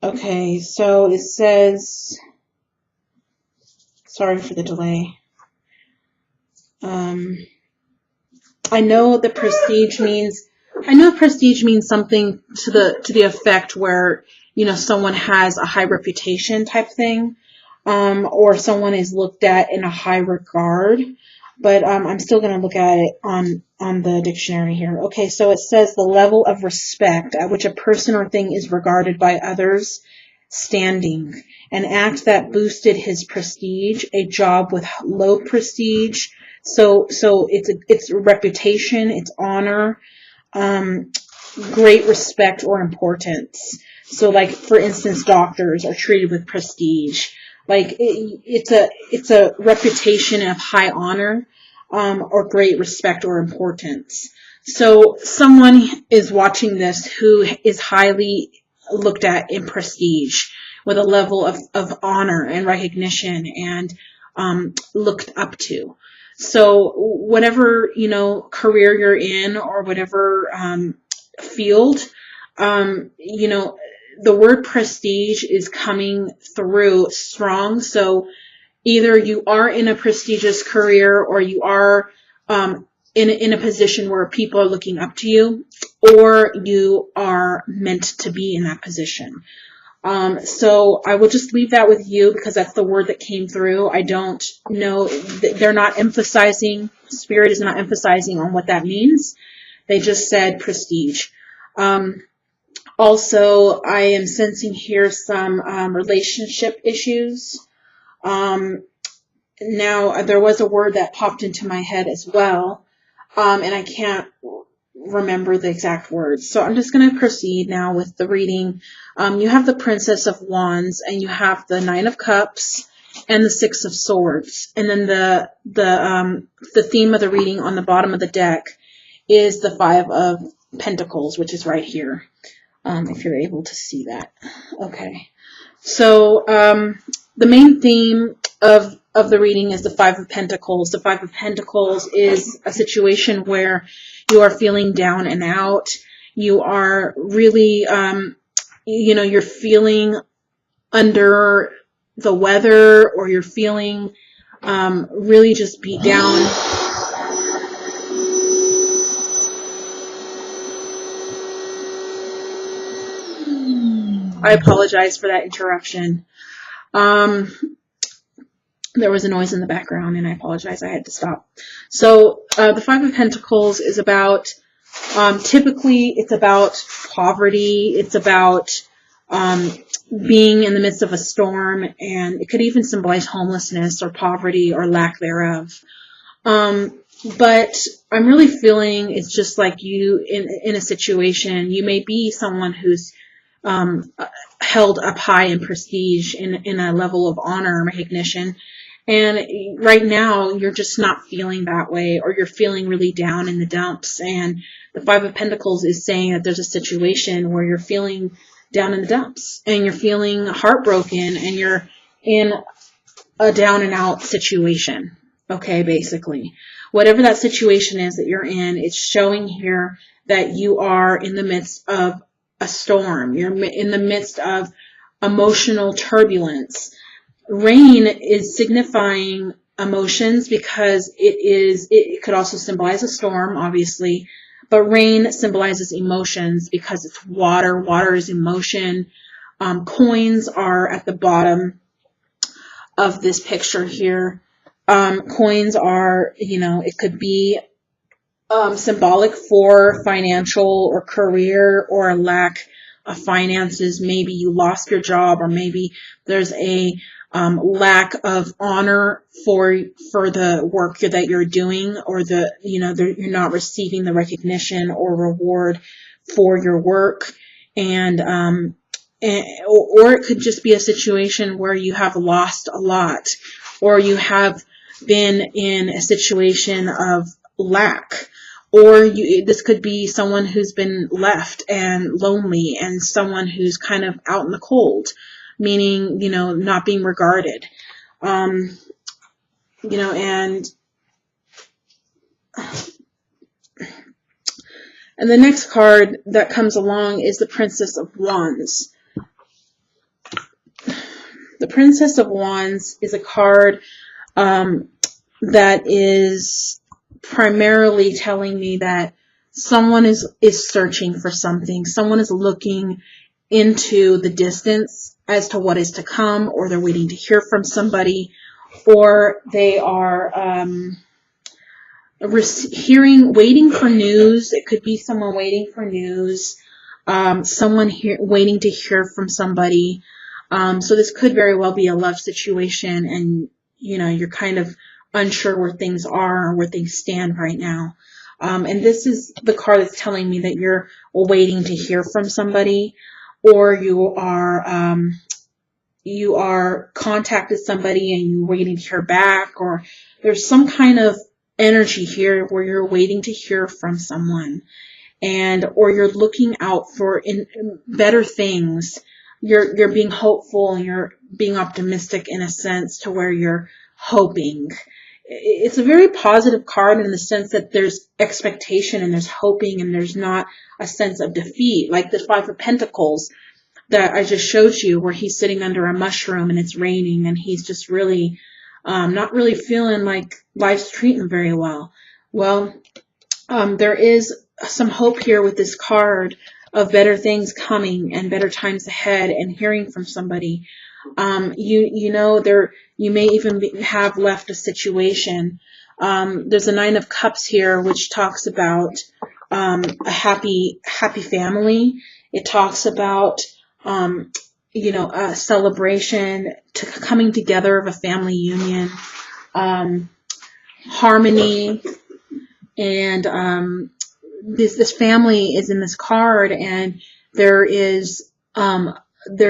Okay, so it says, sorry for the delay. Um, I know the prestige means, I know prestige means something to the effect where, you know, someone has a high reputation type thing, or someone is looked at in a high regard. But I'm still going to look at it on the dictionary here. Okay, so it says the level of respect at which a person or thing is regarded by others, standing, an act that boosted his prestige, a job with low prestige. So it's reputation, it's honor, um, great respect or importance. So like for instance, doctors are treated with prestige. Like it's a reputation of high honor, or great respect or importance. So someone is watching this who is highly looked at in prestige with a level of honor and recognition and looked up to. So whatever, you know, career you're in or whatever field, you know, the word prestige is coming through strong. So either you are in a prestigious career or you are in a position where people are looking up to you, or you are meant to be in that position. So I will just leave that with you because that's the word that came through. I don't know. They're not emphasizing, Spirit is not emphasizing on what that means. They just said prestige. Also, I am sensing here some relationship issues. Now, there was a word that popped into my head as well, and I can't remember the exact words. So I'm just going to proceed now with the reading. You have the Princess of Wands, and you have the Nine of Cups, and the Six of Swords. And then the theme of the reading on the bottom of the deck is the Five of Pentacles, which is right here, if you're able to see that. Okay. So the main theme of the reading is the Five of Pentacles. The Five of Pentacles is a situation where you are feeling down and out. You are really, you know, you're feeling under the weather, or you're feeling really just beat down. I apologize for that interruption. There was a noise in the background, and I apologize. I had to stop. So the Five of Pentacles is about, typically, it's about poverty. It's about being in the midst of a storm, and it could even symbolize homelessness or poverty or lack thereof. But I'm really feeling it's just like you in a situation. You may be someone who's held up high in prestige, in a level of honor and recognition. And right now, you're just not feeling that way, or you're feeling really down in the dumps. And the Five of Pentacles is saying that there's a situation where you're feeling down in the dumps, and you're feeling heartbroken, and you're in a down and out situation. Okay, basically. Whatever that situation is that you're in, it's showing here that you are in the midst of a storm. You're in the midst of emotional turbulence. Rain is signifying emotions because it could also symbolize a storm, obviously, but rain symbolizes emotions because it's water. Water is emotion. Coins are at the bottom of this picture here. Coins are, you know, it could be symbolic for financial or career or a lack of finances. Maybe you lost your job, or maybe there's a lack of honor for the work that you're doing, or you're not receiving the recognition or reward for your work, and or it could just be a situation where you have lost a lot, or you have been in a situation of lack. Or this could be someone who's been left and lonely, and someone who's kind of out in the cold, meaning, you know, not being regarded. You know, and the next card that comes along is the Princess of Wands. The Princess of Wands is a card that is primarily telling me that someone is searching for something. Someone is looking into the distance as to what is to come, or they're waiting to hear from somebody, or they are waiting for news. It could be someone waiting for news, someone waiting to hear from somebody. So this could very well be a love situation, and you're kind of unsure where things are or where things stand right now. And this is the card that's telling me that you're waiting to hear from somebody, or you are contacted somebody and you're waiting to hear back, or there's some kind of energy here where you're waiting to hear from someone, or you're looking out for in better things. You're being hopeful and you're being optimistic in a sense to where you're hoping. It's a very positive card in the sense that there's expectation and there's hoping, and there's not a sense of defeat, like the Five of Pentacles that I just showed you, where he's sitting under a mushroom and it's raining and he's just really not really feeling like life's treating him very well. Well, there is some hope here with this card of better things coming and better times ahead, and hearing from somebody. You may even have left a situation. There's a Nine of Cups here, which talks about a happy family. It talks about a celebration, coming together of a family union, harmony, and this family is in this card, and they're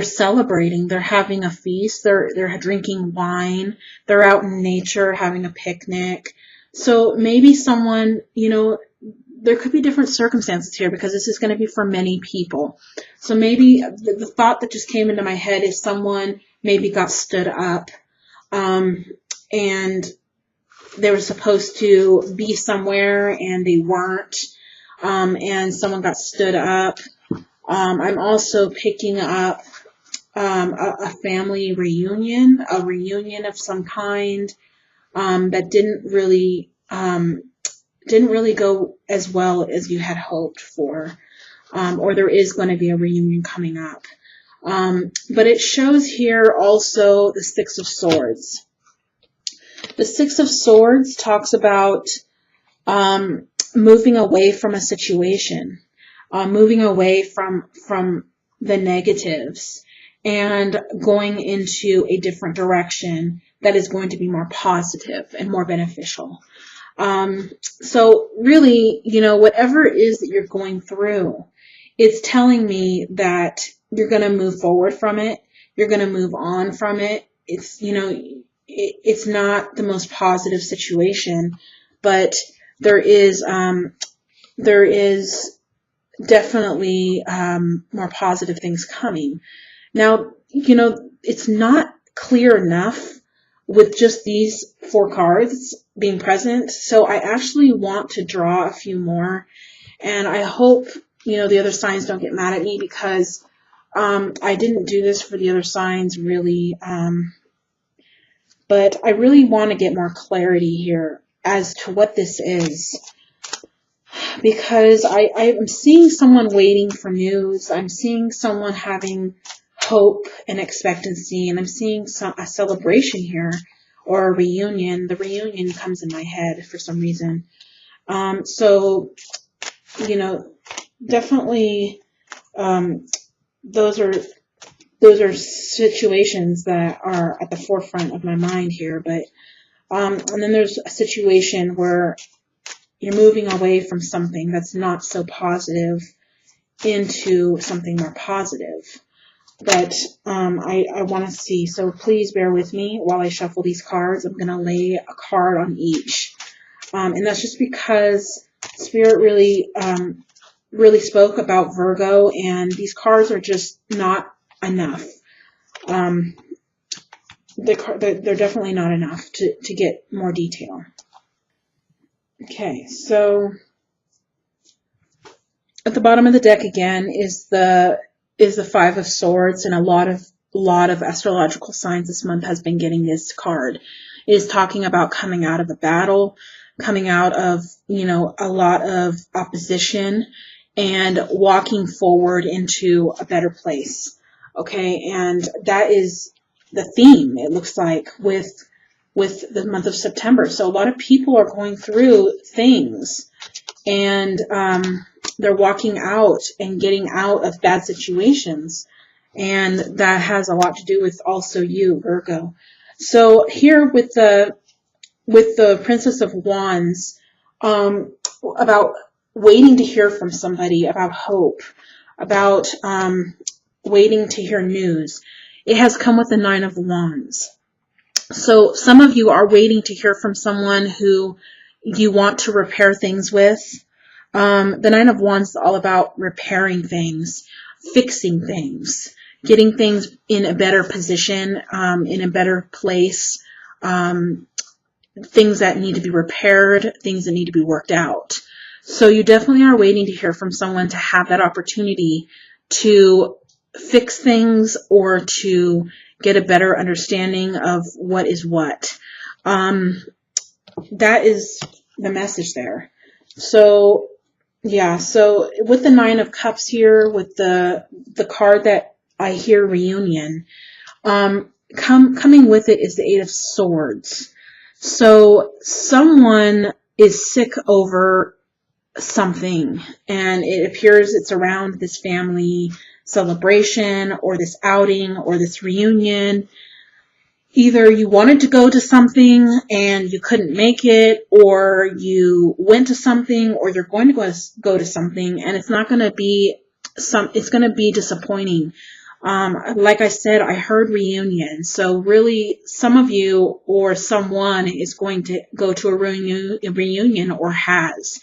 celebrating. They're having a feast. They're drinking wine. They're out in nature having a picnic. So maybe someone, there could be different circumstances here, because this is going to be for many people. So maybe the thought that just came into my head is someone maybe got stood up, and they were supposed to be somewhere and they weren't, and someone got stood up. I'm also picking up a family reunion, a reunion of some kind that didn't really go as well as you had hoped for, or there is going to be a reunion coming up. But it shows here also the Six of Swords. The Six of Swords talks about moving away from a situation, moving away from the negatives, and going into a different direction that is going to be more positive and more beneficial. So really, whatever it is that you're going through, it's telling me that you're going to move forward from it. You're going to move on from it. It's not the most positive situation, but there is definitely more positive things coming. Now, it's not clear enough with just these 4 cards being present, so I actually want to draw a few more, and I hope the other signs don't get mad at me, because I didn't do this for the other signs really, but I really want to get more clarity here as to what this is, because I'm seeing someone waiting for news. I'm seeing someone having hope and expectancy, and I'm seeing a celebration here, or a reunion. The reunion comes in my head for some reason. So definitely those are situations that are at the forefront of my mind here. But and then there's a situation where you're moving away from something that's not so positive into something more positive. But I want to see, so please bear with me while I shuffle these cards. I'm going to lay a card on each. And that's just because Spirit really spoke about Virgo, and these cards are just not enough. They're definitely not enough to get more detail. Okay, so at the bottom of the deck again is the Five of Swords, and a lot of lot of astrological signs this month has been getting this card. It is talking about coming out of a battle, coming out of, a lot of opposition, and walking forward into a better place. Okay, and that is the theme, it looks like, with the month of September. So a lot of people are going through things, and they're walking out and getting out of bad situations. And that has a lot to do with also you, Virgo. So here with the Princess of Wands, about waiting to hear from somebody, about hope, about waiting to hear news. It has come with the Nine of Wands. So some of you are waiting to hear from someone who you want to repair things with. The Nine of Wands is all about repairing things, fixing things, getting things in a better position, in a better place, things that need to be repaired, things that need to be worked out. So you definitely are waiting to hear from someone to have that opportunity to fix things or to get a better understanding of what is what. That is the message there. So yeah, so with the Nine of Cups here, with the card that I hear, reunion, coming with it is the Eight of Swords. So someone is sick over something, and it appears it's around this family celebration or this outing or this reunion. Either you wanted to go to something and you couldn't make it, or you went to something, or you're going to go to something, and it's not going to be it's going to be disappointing. Like I said, I heard reunion. So really, some of you or someone is going to go to a reunion or has.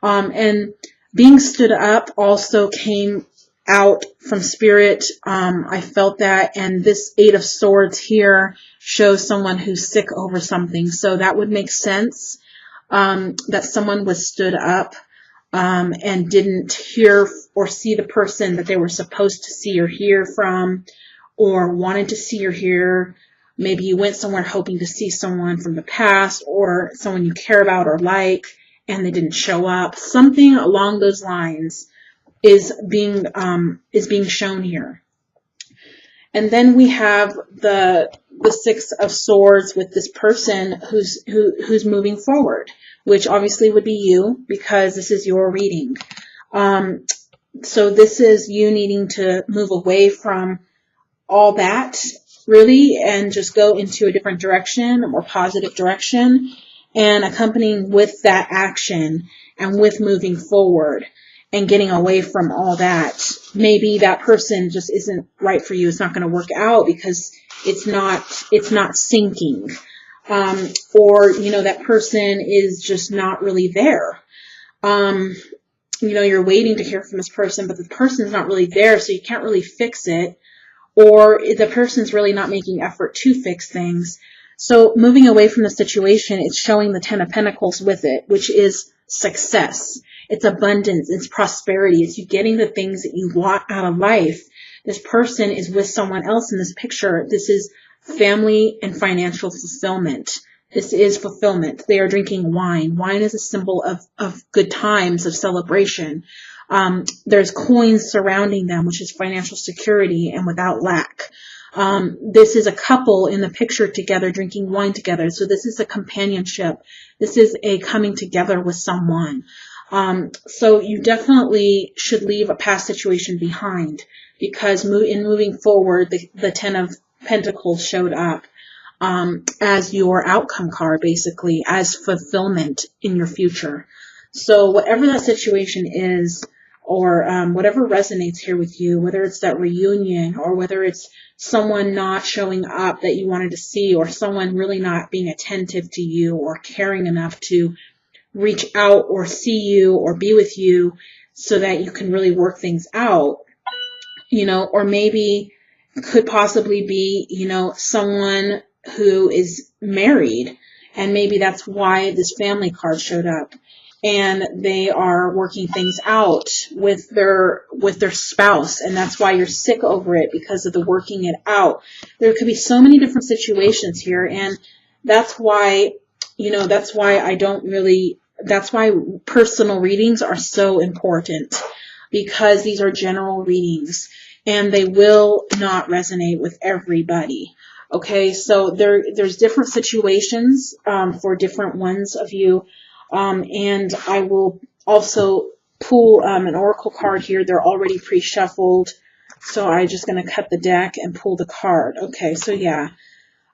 And being stood up also came out from Spirit. I felt that. And this Eight of Swords here shows someone who's sick over something. So that would make sense, that someone was stood up and didn't hear or see the person that they were supposed to see or hear from, or wanted to see or hear. Maybe you went somewhere hoping to see someone from the past or someone you care about or like, and they didn't show up. Something along those lines is being shown here. And then we have the Six of Swords with this person who's moving forward, which obviously would be you, because this is your reading. So this is you needing to move away from all that, really, and just go into a different direction, a more positive direction, and accompanying with that action and with moving forward and getting away from all that. Maybe that person just isn't right for you. It's not going to work out because it's not syncing. Or, that person is just not really there. You're waiting to hear from this person, but the person's not really there, so you can't really fix it. Or the person's really not making effort to fix things. So moving away from the situation, it's showing the Ten of Pentacles with it, which is success. It's abundance. It's prosperity. It's you getting the things that you want out of life. This person is with someone else in this picture. This is family and financial fulfillment. This is fulfillment. They are drinking wine. Wine is a symbol of good times, of celebration. There's coins surrounding them, which is financial security and without lack. This is a couple in the picture together, drinking wine together. So this is a companionship. This is a coming together with someone. So you definitely should leave a past situation behind, because in moving forward, the Ten of Pentacles showed up as your outcome card, basically, as fulfillment in your future. So whatever that situation is, or whatever resonates here with you, whether it's that reunion, or whether it's someone not showing up that you wanted to see, or someone really not being attentive to you or caring enough to reach out or see you or be with you so that you can really work things out, or maybe could possibly be, someone who is married, and maybe that's why this family card showed up. and they are working things out with their spouse, and that's why you're sick over it, because of the working it out. There could be so many different situations here, and that's why, that's why that's why personal readings are so important, because these are general readings and they will not resonate with everybody. Okay, so there's different situations for different ones of you. And I will also pull an oracle card here. They're already pre-shuffled, so I'm just going to cut the deck and pull the card. Okay, so yeah.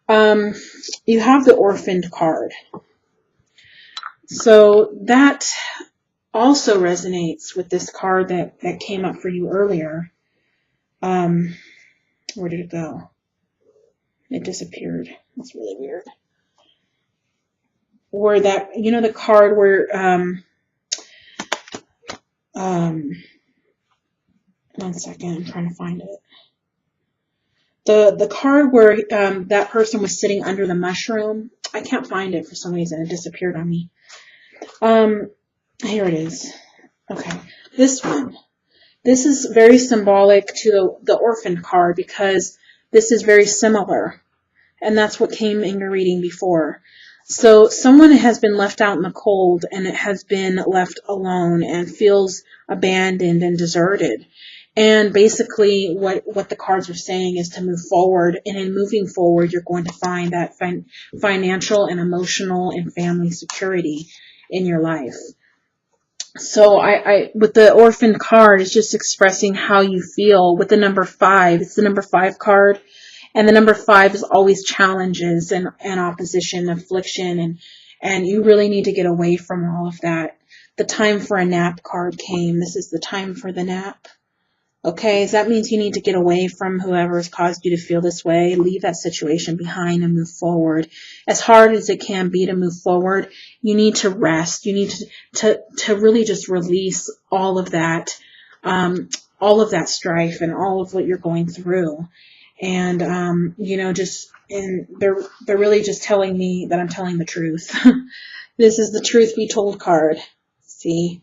You have the orphaned card. So that also resonates with this card that came up for you earlier. Where did it go? It disappeared. That's really weird. Or that, the card where, one second, I'm trying to find it. The card where that person was sitting under the mushroom. I can't find it for some reason. It disappeared on me. Here it is. Okay, this one. This is very symbolic to the orphan card, because this is very similar, and that's what came in your reading before. So someone has been left out in the cold, and it has been left alone and feels abandoned and deserted. And basically what the cards are saying is to move forward, and in moving forward, you're going to find that financial and emotional and family security in your life. So I with the orphan card, it's just expressing how you feel. With the number 5, it's the number 5 card. And the number 5 is always challenges and opposition, affliction, and you really need to get away from all of that. The time for a nap card came. This is the time for the nap. Okay, so that means you need to get away from whoever has caused you to feel this way. Leave that situation behind and move forward. As hard as it can be to move forward, you need to rest. You need to really just release all of that strife and all of what you're going through. And and they're really just telling me that I'm telling the truth. This is the truth be told card. See?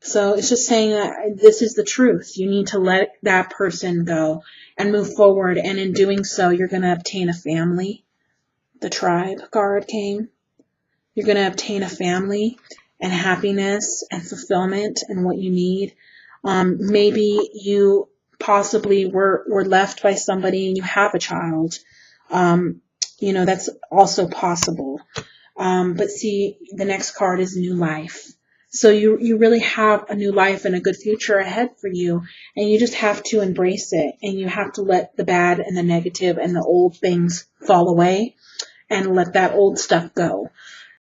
So it's just saying that this is the truth. You need to let that person go and move forward. And in doing so, you're going to obtain a family. The tribe card came. You're going to obtain a family and happiness and fulfillment and what you need. Maybe you possibly were left by somebody and you have a child. That's also possible. But see, the next card is new life. So you really have a new life and a good future ahead for you, and you just have to embrace it, and you have to let the bad and the negative and the old things fall away and let that old stuff go.